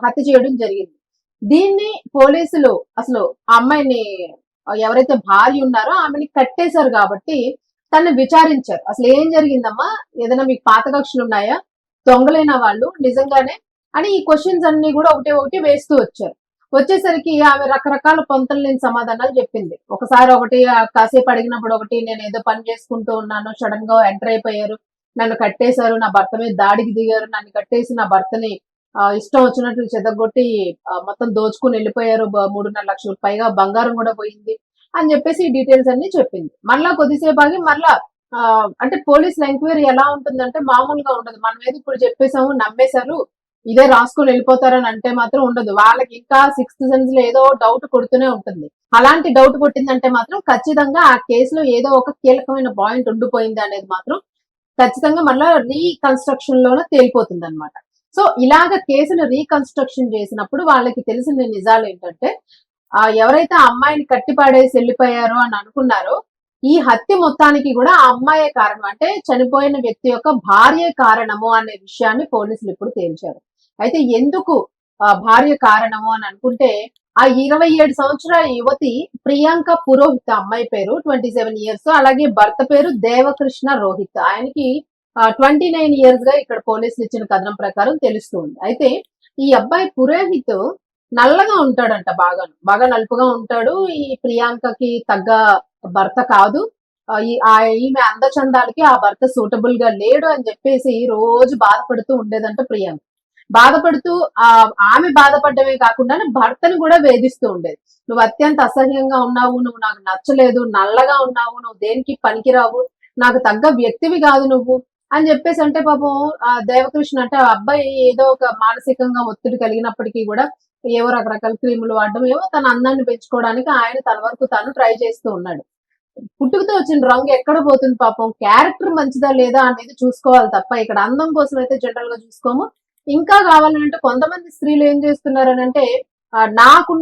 హత్య చేయడం జరిగింది. దీన్ని పోలీసులు అసలు ఆ అమ్మాయిని ఎవరైతే భార్య ఉన్నారో ఆమెని కట్టేశారు కాబట్టి తనని విచారించారు. అసలు ఏం జరిగిందమ్మా? ఏదైనా మీకు పాత కక్షలు ఉన్నాయా? దొంగలైన వాళ్ళు నిజంగానే అని ఈ క్వశ్చన్స్ అన్ని కూడా ఒకటి ఒకటి వేస్తూ వచ్చారు. వచ్చేసరికి ఆమె రకరకాల పొంతలు లేని సమాధానాలు చెప్పింది. ఒకసారి ఒకటి కాసేపు అడిగినప్పుడు ఒకటి, నేను ఏదో పని చేసుకుంటూ ఉన్నాను, సడన్ గా ఎంటర్ అయిపోయారు, నన్ను కట్టేశారు, నా భర్త మీద దాడికి దిగారు, నన్ను కట్టేసి నా భర్తని ఇష్టం వచ్చినట్లు చెదగొట్టి మొత్తం దోచుకుని వెళ్ళిపోయారు, 3.5 లక్షల పైగా బంగారం కూడా పోయింది అని చెప్పేసి ఈ డీటెయిల్స్ అన్ని చెప్పింది. మళ్ళా కొద్దిసేపు ఆగి మళ్ళా అంటే పోలీసుల ఎంక్వైరీ ఎలా ఉంటుందంటే మామూలుగా ఉండదు. మనం ఏది ఇప్పుడు చెప్పేసాము నమ్మేశారు, ఇదే రాసుకొని వెళ్ళిపోతారని అంటే మాత్రం ఉండదు. వాళ్ళకి ఇంకా సిక్స్త్ సెన్స్ లో ఏదో డౌట్ కొడుతూనే ఉంటుంది. అలాంటి డౌట్ కొట్టిందంటే మాత్రం ఖచ్చితంగా ఆ కేసులో ఏదో ఒక కీలకమైన పాయింట్ ఉండిపోయింది అనేది మాత్రం ఖచ్చితంగా మళ్ళీ రీకన్స్ట్రక్షన్ లోనే తేలిపోతుంది అనమాట. సో ఇలాగ కేసును రీకన్స్ట్రక్షన్ చేసినప్పుడు వాళ్ళకి తెలిసిన నిజాలు ఏంటంటే ఎవరైతే ఆ అమ్మాయిని కట్టిపాడేసి వెళ్ళిపోయారో అని అనుకున్నారో ఈ హత్య మొత్తానికి కూడా ఆ అమ్మాయే కారణం, అంటే చనిపోయిన వ్యక్తి యొక్క భార్యే కారణము అనే విషయాన్ని పోలీసులు ఇప్పుడు తేల్చారు. అయితే ఎందుకు భార్య కారణము అని అనుకుంటే ఆ 27 సంవత్సరాల యువతి ప్రియాంక పురోహిత్, అమ్మాయి పేరు 27 ఇయర్స్, అలాగే భర్త పేరు దేవకృష్ణ రోహిత్, ఆయనకి 29 ఇయర్స్ గా ఇక్కడ పోలీసులు ఇచ్చిన కథనం ప్రకారం తెలుస్తుంది. అయితే ఈ అబ్బాయి పురోహిత్ నల్లగా ఉంటాడంట, బాగా నలుపుగా ఉంటాడు. ఈ ప్రియాంకకి తగ్గ భర్త కాదు, ఈమె అందచందాలకి ఆ భర్త సూటబుల్ గా లేడు అని చెప్పేసి రోజు బాధపడుతూ ఉండేదంట ప్రియాంక. బాధపడుతూ ఆమె బాధపడమే కాకుండా భర్తను కూడా వేధిస్తూ ఉండేది. నువ్వు అత్యంత అసహ్యంగా ఉన్నావు, నువ్వు నాకు నచ్చలేదు, నల్లగా ఉన్నావు, నువ్వు దేనికి పనికిరావు, నాకు తగ్గ వ్యక్తివి కాదు నువ్వు అని చెప్పేసి అంటే పాపం దేవకృష్ణ అంటే ఆ అబ్బాయి ఏదో ఒక మానసికంగా ఒత్తిడి కలిగినప్పటికీ కూడా ఏవో రకరకాల క్రీములు వాడడం, ఏవో తన అందాన్ని పెంచుకోవడానికి ఆయన తన వరకు తాను ట్రై చేస్తూ ఉన్నాడు. పుట్టుకతో వచ్చిన రంగు ఎక్కడ పోతుంది పాపం, క్యారెక్టర్ మంచిదా లేదా అనేది చూసుకోవాలి తప్ప ఇక్కడ అందం కోసం అయితే జనరల్ గా చూసుకోము. ఇంకా కావాలంటే కొంతమంది స్త్రీలు ఏం చేస్తున్నారనంటే నాకున్న